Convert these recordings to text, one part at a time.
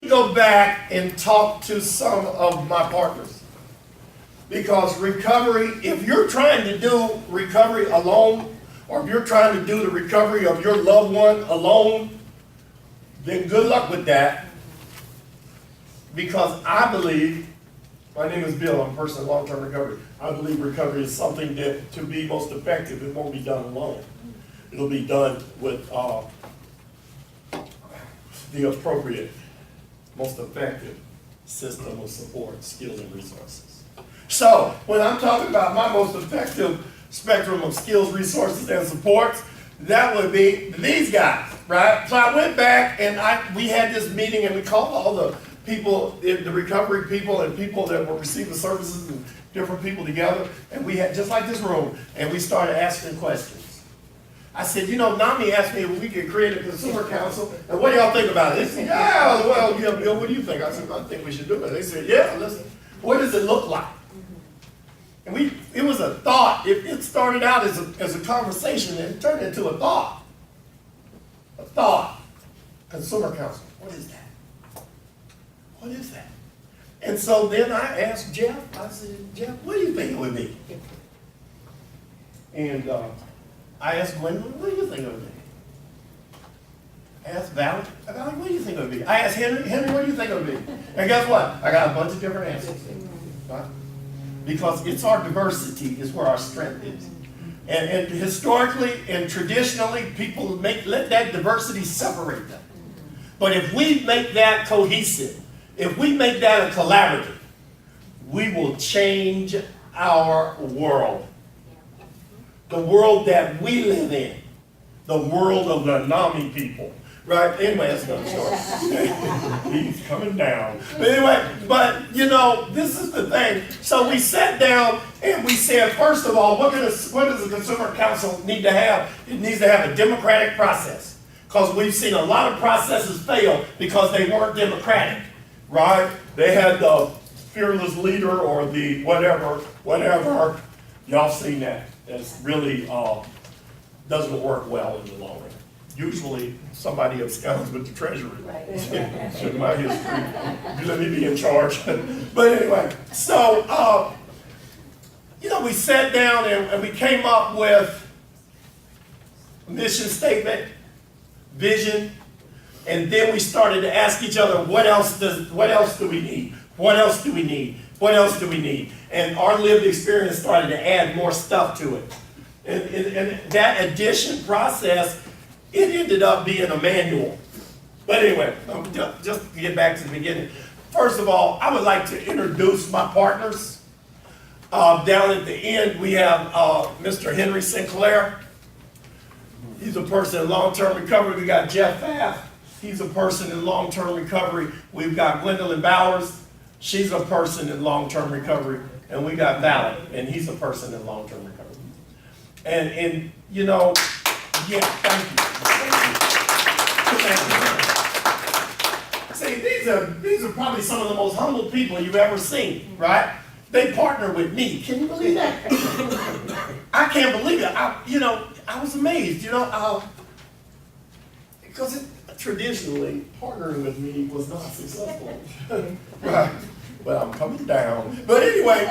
Go back and talk to some of my partners, because recovery, if you're trying to do recovery alone, or if you're trying to do the recovery of your loved one alone, then good luck with that. Because I believe, my name is Bill, I'm a person in long-term recovery. I believe recovery is something that, to be most effective, it won't be done alone. It'll be done with the appropriate, most effective system of support, skills, and resources. So, when I'm talking about my most effective spectrum of skills, resources, and supports, that would be these guys, right? So I went back and we had this meeting and we called all the people, the recovery people and people that were receiving services and different people together, and we had, just like this room, and we started asking questions. I said, you know, NAMI asked me if we could create a consumer council, and what do y'all think about it? They said, yeah, well, yeah, Bill, what do you think? I said, I think we should do it. They said, yeah, listen, what does it look like? And it was a thought. It started out as a conversation, and it turned into a thought. A thought. Consumer council. What is that? What is that? And so then I asked Geoff, I said, Geoff, what do you think it would be? And I asked Gwendolyn, what do you think it would be? I asked Valik, what do you think it would be? I asked Henry, what do you think it would be? And guess what? I got a bunch of different answers. Right? Because it's our diversity is where our strength is. And historically and traditionally, people let that diversity separate them. But if we make that cohesive, if we make that a collaborative, we will change our world. The world that we live in. The world of the NAMI people. Right? Anyway, that's another story. He's coming down. But anyway, you know, this is the thing. So we sat down and we said, first of all, what does the Consumer Council need to have? It needs to have a democratic process. Because we've seen a lot of processes fail because they weren't democratic. Right? They had the fearless leader or the whatever. Y'all seen that. That's really doesn't work well in the long run. Usually somebody absconds with the treasury. Right. In my history, let me be in charge. But anyway, so you know, we sat down and we came up with a mission statement, vision, and then we started to ask each other, what else do we need? What else do we need? What else do we need? And our lived experience started to add more stuff to it. And that addition process, it ended up being a manual. But anyway, just to get back to the beginning. First of all, I would like to introduce my partners. Down at the end, we have Mr. Henry Sinclair. He's a person in long-term recovery. We got Geoff Pfaff. He's a person in long-term recovery. We've got Gwendolyn Bowers. She's a person in long-term recovery. And we got Valik, and he's a person in long-term recovery. And you know, yeah, thank you. See, these are probably some of the most humble people you've ever seen, right? They partner with me. Can you believe that? I can't believe it. I was amazed, you know, because traditionally partnering with me was not successful. Right? Well, I'm coming down. But anyway,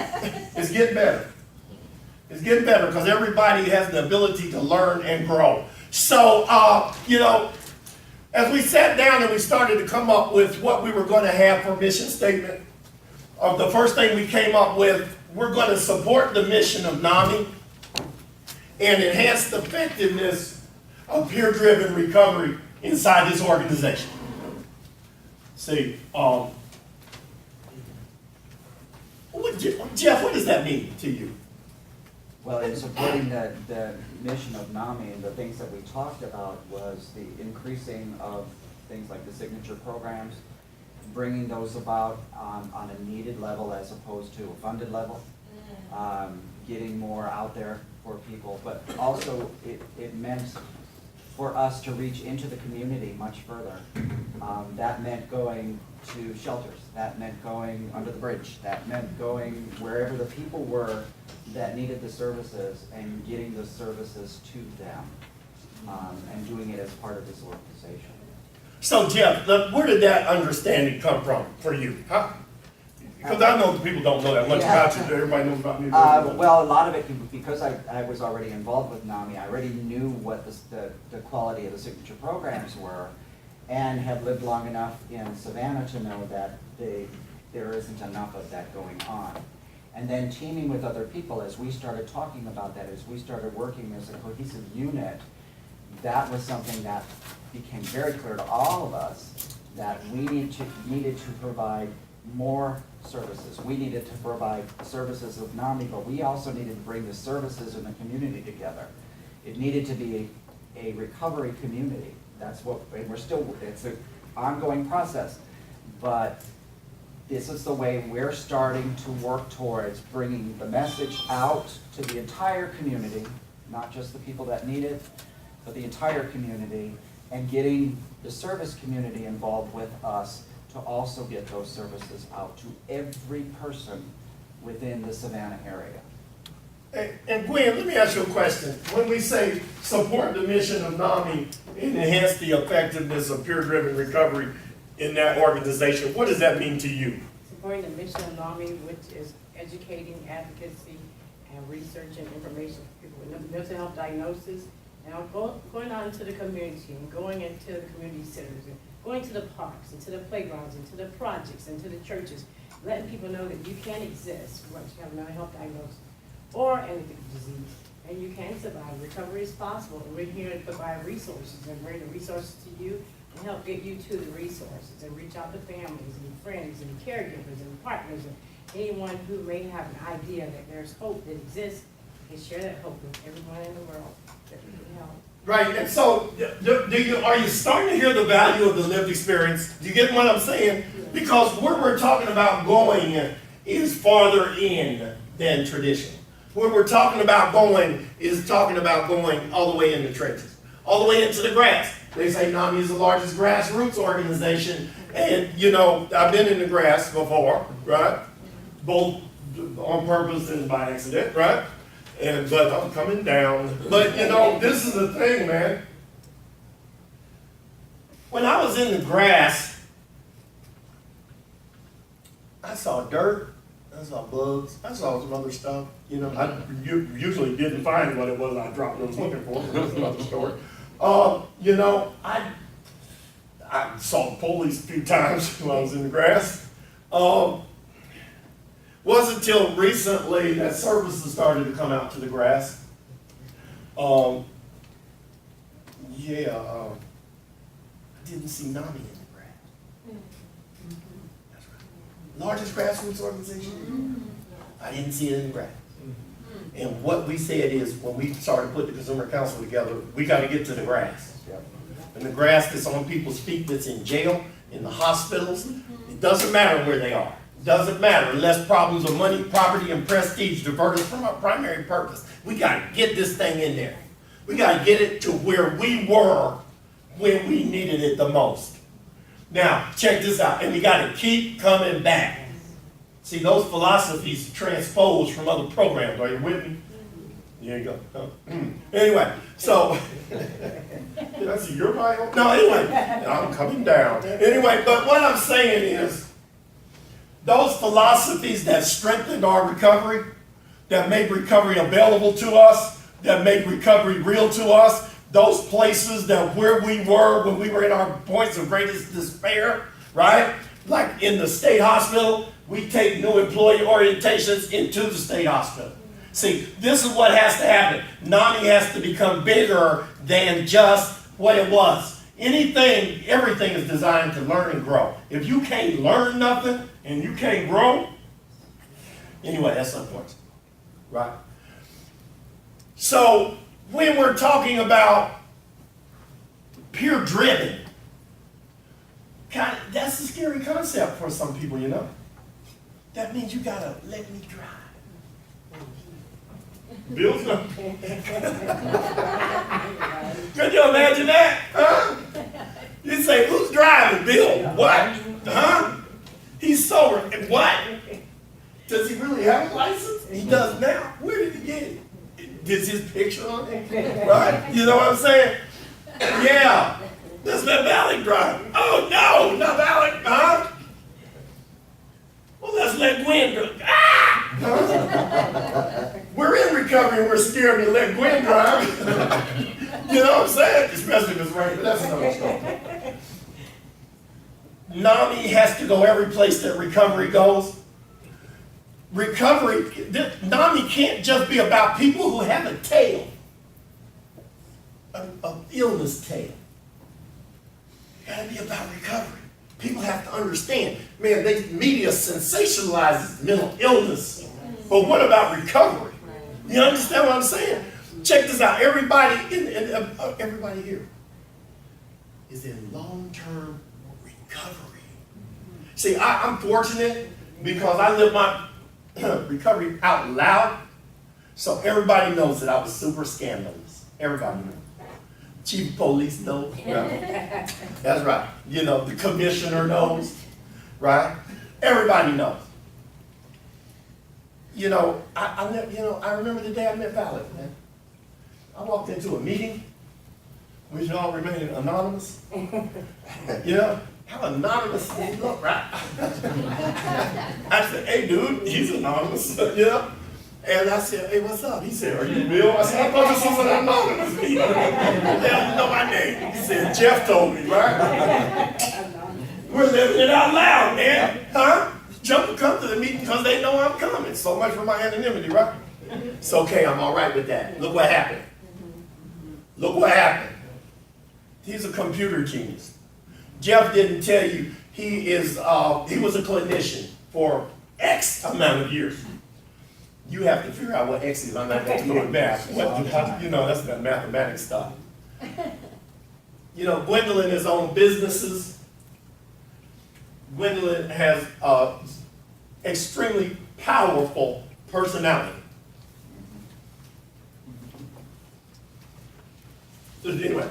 it's getting better. It's getting better because everybody has the ability to learn and grow. So, you know, as we sat down and we started to come up with what we were going to have for mission statement, the first thing we came up with, we're going to support the mission of NAMI and enhance the effectiveness of peer-driven recovery inside this organization. See, Geoff, what does that mean to you? Well, in supporting the mission of NAMI, and the things that we talked about was the increasing of things like the signature programs, bringing those about on a needed level as opposed to a funded level, getting more out there for people, but also it meant for us to reach into the community much further. That meant going to shelters, that meant going under the bridge, that meant going wherever the people were that needed the services and getting the services to them, and doing it as part of this organization. So Geoff, where did that understanding come from for you? Huh? Because I know people don't know that much about you, but everybody knows about me. Well, a lot of it, because I was already involved with NAMI, I already knew what the quality of the signature programs were, and had lived long enough in Savannah to know that there isn't enough of that going on. And then teaming with other people, as we started talking about that, as we started working as a cohesive unit, that was something that became very clear to all of us, that we needed to provide more services. We needed to provide services of NAMI, but we also needed to bring the services in the community together. It needed to be a recovery community. That's what, and it's an ongoing process. But this is the way we're starting to work towards bringing the message out to the entire community, not just the people that need it, but the entire community, and getting the service community involved with us to also get those services out to every person within the Savannah area. And Gwen, let me ask you a question. When we say support the mission of NAMI and enhance the effectiveness of peer-driven recovery in that organization, what does that mean to you? Supporting the mission of NAMI, which is educating, advocacy, and research and information for people with mental health diagnosis. Now going out into the community and going into the community centers and going to the parks and to the playgrounds and to the projects and to the churches, letting people know that you can exist once you have a mental health diagnosis or any disease, and you can survive. Recovery is possible, and we're here to provide resources and bring the resources to you and help get you to the resources and reach out to families and friends and caregivers and partners and anyone who may have an idea that there's hope that exists, and share that hope with everyone in the world that we can help. Right, and so are you starting to hear the value of the lived experience? Do you get what I'm saying? Because where we're talking about going is farther in than tradition. Where we're talking about going is talking about going all the way in the trenches, all the way into the grass. They say NAMI is the largest grassroots organization, and you know, I've been in the grass before, right? Both on purpose and by accident, right? But I'm coming down. But you know, this is the thing, man. When I was in the grass, I saw dirt, I saw bugs, I saw some other stuff. You know, I usually didn't find what it was I dropped and was looking for. That's another story. You know, I saw the police a few times when I was in the grass. Wasn't until recently that services started to come out to the grass. I didn't see NAMI in the grass. That's right. Largest grassroots organization. I didn't see it in the grass. And what we said is, when we started putting the Consumer Council together, we got to get to the grass. And the grass that's on people's feet, that's in jail, in the hospitals, it doesn't matter where they are. Doesn't matter unless problems of money, property, and prestige divert us from our primary purpose. We got to get this thing in there. We got to get it to where we were when we needed it the most. Now, check this out. And we got to keep coming back. See, those philosophies transposed from other programs. Are you with me? There you go. Anyway, so, did I see your bio? No, anyway, I'm coming down. Anyway, but what I'm saying is, those philosophies that strengthened our recovery, that made recovery available to us, that made recovery real to us, those places that where we were when we were in our points of greatest despair, right? Like in the state hospital, we take new employee orientations into the state hospital. See, this is what has to happen. NAMI has to become bigger than just what it was. Everything is designed to learn and grow. If you can't learn nothing and you can't grow, anyway, that's unfortunate, right? So when we're talking about peer-driven, that's a scary concept for some people, you know. That means you gotta let me drive. Bill's gonna. Could you imagine that? Huh? You say, who's driving? Bill. What? Huh? He's sober. What? Does he really have a license? He does now. Where did he get it? Is his picture on it? Right? You know what I'm saying? Yeah. Let's let Valik drive. Oh no, not Valik, huh? Well, let's let Gwen drive. Ah! Huh? We're in recovery and we're scared to let Gwen drive. You know what I'm saying? Especially if it's raining, but that's another story. NAMI has to go every place that recovery goes. Recovery, NAMI can't just be about people who have a tale, an illness tale. It gotta be about recovery. People have to understand. Man, media sensationalizes mental illness. But what about recovery? You understand what I'm saying? Check this out. Everybody everybody here is in long-term recovery. See, I'm fortunate because I live my recovery out loud. So everybody knows that I was super scandalous. Everybody knows. Chief of police knows. Right? That's right. You know, the commissioner knows. Right? Everybody knows. You know, I remember the day I met Valik, man. I walked into a meeting. We should all remain anonymous. You know, how anonymous does he look, right? I said, hey, dude, he's anonymous, you know? And I said, hey, what's up? He said, are you Bill? I said, I thought this was an anonymous meeting. Hell, you know my name. He said, Geoff told me, right? We're living it out loud, man. Huh? Jump come to the meeting because they know I'm coming. So much for my anonymity, right? It's okay, I'm all right with that. Look what happened. Look what happened. He's a computer genius. Geoff didn't tell you he was a clinician for X amount of years. You have to figure out what X is. I'm not going to go with math. You know, that's that mathematics stuff. You know, Gwendolyn has owned businesses. Gwendolyn has extremely powerful personality. Anyway.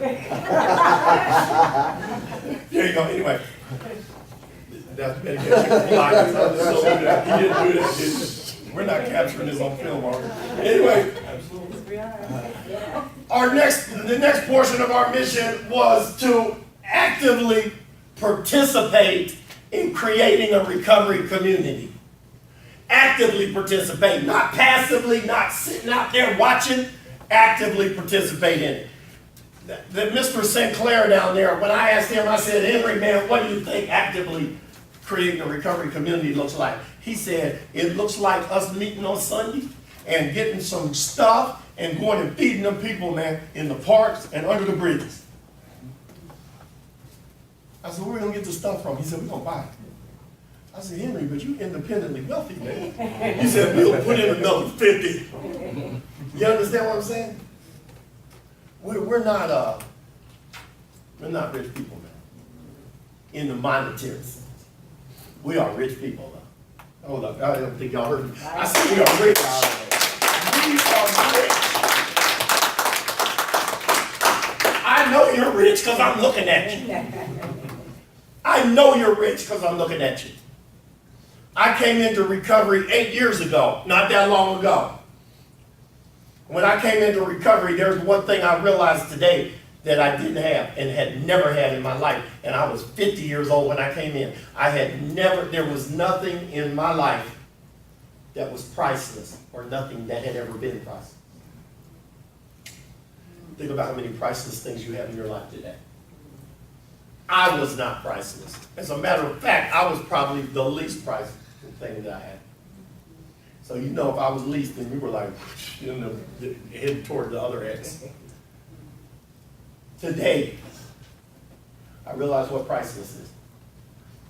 There you go. Anyway. That's better get you flyers. He didn't do that, did he? We're not capturing this on film, are we? Anyway. The next portion of our mission was to actively participate in creating a recovery community. Actively participate, not passively, not sitting out there watching, actively participate in it. The Mr. Sinclair down there, when I asked him, I said, Henry, man, what do you think actively creating a recovery community looks like? He said, it looks like us meeting on Sunday and getting some stuff and going and feeding them people, man, in the parks and under the bridges. I said, where are we going to get the stuff from? He said, we're going to buy it. I said, Henry, but you independently wealthy, man. He said, we'll put in another 50. You understand what I'm saying? We're not rich people, man, in the monetary sense. We are rich people, though. Hold up, I don't think y'all heard me. I said we are rich. We are rich. I know you're rich because I'm looking at you. I know you're rich because I'm looking at you. I came into recovery 8 years ago, not that long ago. When I came into recovery, there's one thing I realized today that I didn't have and had never had in my life. And I was 50 years old when I came in. There was nothing in my life that was priceless or nothing that had ever been priceless. Think about how many priceless things you have in your life today. I was not priceless. As a matter of fact, I was probably the least priceless thing that I had. So you know if I was least, then we were like, you know, heading toward the other X. Today, I realize what priceless is.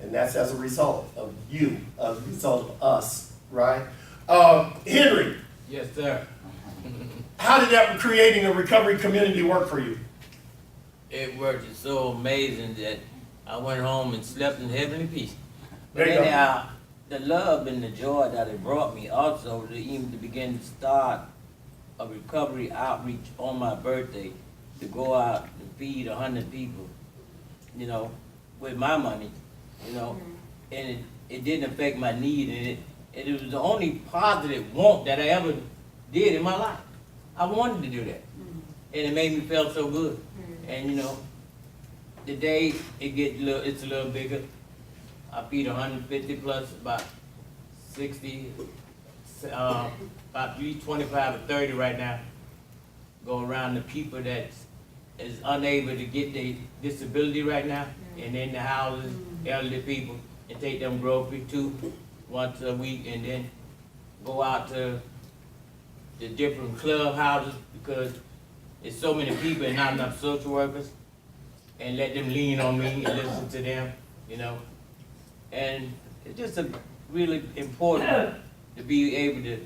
And that's as a result of you, as a result of us, right? Henry. Yes, sir. How did that creating a recovery community work for you? It worked so amazing that I went home and slept in heavenly peace. But There you go. anyhow, the love and the joy that it brought me also to begin to start a recovery outreach on my birthday, to go out and feed 100 people, you know, with my money, you know, and it didn't affect my need, and it was the only positive want that I ever did in my life. I wanted to do that, and it made me feel so good, and you know, today, it's a little bigger. I feed 150 plus about 60, about 325 or 30 right now. Go around the people that is unable to get their disability right now, and in the houses, elderly people, and take them groceries too, once a week, and then go out to the different clubhouses, because there's so many people and not enough social workers, and let them lean on me and listen to them, you know. And it's just really important to be able to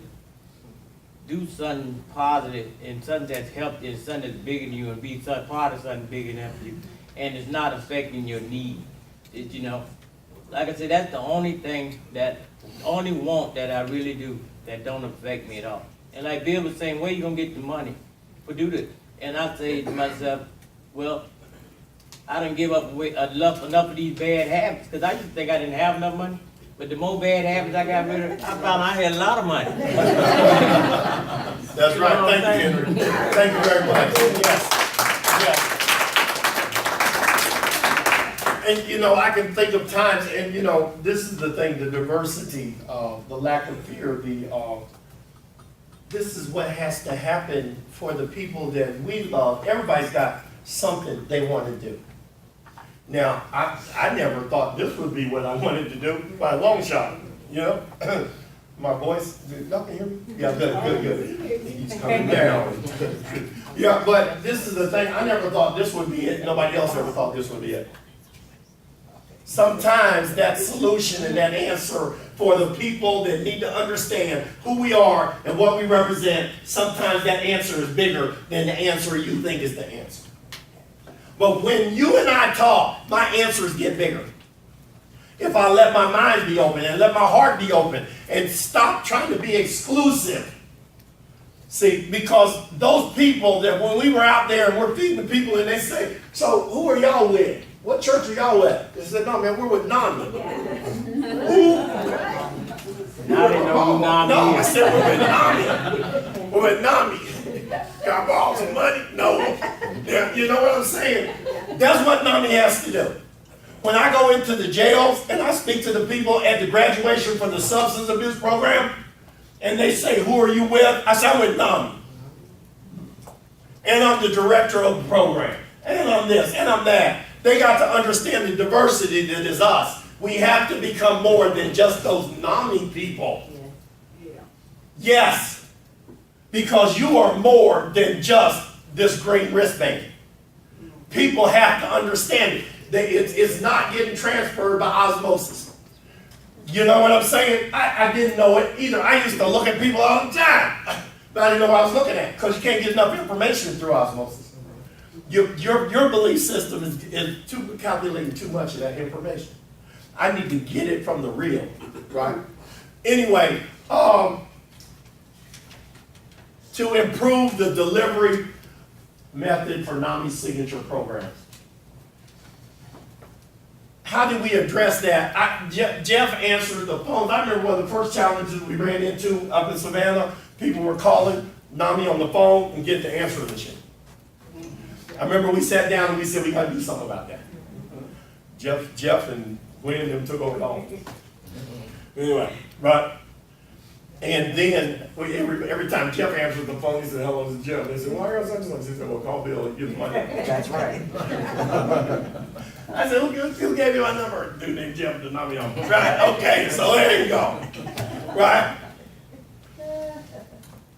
do something positive and something that's healthy and something that's bigger than you, and be part of something bigger than you, and it's not affecting your need. You know, like I said, that's the only only want that I really do that don't affect me at all. And like Bill was saying, where you gonna get the money for do this? And I say to myself, well, I done give up enough of these bad habits, because I used to think I didn't have enough money. But the more bad habits I got rid of, I found I had a lot of money. That's right. Thank you, Henry. Thank you very much. Yes. Yes. And you know, I can think of times, and you know, this is the thing: the diversity, the lack of fear, this is what has to happen for the people that we love. Everybody's got something they want to do. Now, I never thought this would be what I wanted to do by a long shot, you know? My voice, y'all can hear me? Yeah, good. He's coming down. Yeah, but this is the thing, I never thought this would be it. Nobody else ever thought this would be it. Sometimes that solution and that answer for the people that need to understand who we are and what we represent, sometimes that answer is bigger than the answer you think is the answer. But when you and I talk, my answers get bigger. If I let my mind be open and let my heart be open and stop trying to be exclusive. See, because those people that when we were out there and we're feeding the people and they say, so who are y'all with? What church are y'all with? They said, no, man, we're with NAMI. Who? Now they know who NAMI No, I is. said we're with NAMI. We're with NAMI. Got to borrow some money? No. Yeah, you know what I'm saying? That's what NAMI has to do. When I go into the jails and I speak to the people at the graduation for the substance abuse program, and they say, who are you with? I say, I'm with NAMI. And I'm the director of the program. And I'm this, and I'm that. They got to understand the diversity that is us. We have to become more than just those NAMI people. Yes. Because you are more than just this green wristband. People have to understand it. It's not getting transferred by osmosis. You know what I'm saying? I didn't know it either. I used to look at people all the time, but I didn't know what I was looking at because you can't get enough information through osmosis. Your belief system is calculating too much of that information. I need to get it from the real, right? Anyway, to improve the delivery method for NAMI signature programs. How did we address that? Geoff answered the phone. I remember one of the first challenges we ran into up in Savannah. People were calling NAMI on the phone and get the answer machine. I remember we sat down and we said we got to do something about that. Geoff and Gwen and them took over the home. Anyway, right? And then every time Geoff answered the phone, he said, hello, this is Geoff. They said, why are you such and such? He said, well, call Bill and give him my number. That's right. I said, who gave you my number? A dude named Geoff did not be on. Right, okay, so there you go. Right?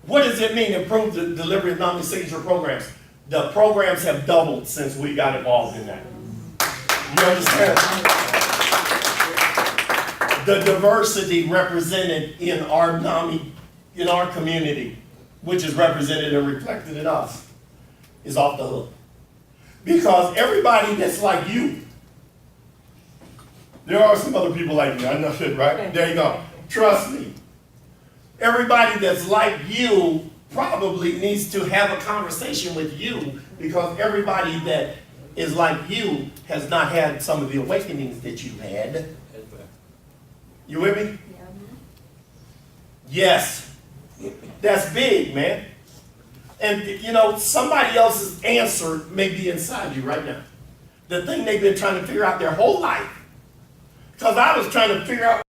What does it mean, improve the delivery of NAMI signature programs? The programs have doubled since we got involved in that. You understand? The diversity represented in our NAMI, in our community, which is represented and reflected in us, is off the hook. Because everybody that's like you, there are some other people like me, I know it, right? There you go. Trust me. Everybody that's like you probably needs to have a conversation with you because everybody that is like you has not had some of the awakenings that you had. You with me? Yes. That's big, man. And you know, somebody else's answer may be inside you right now. the thing they've been trying to figure out their whole life. Because I was trying to figure out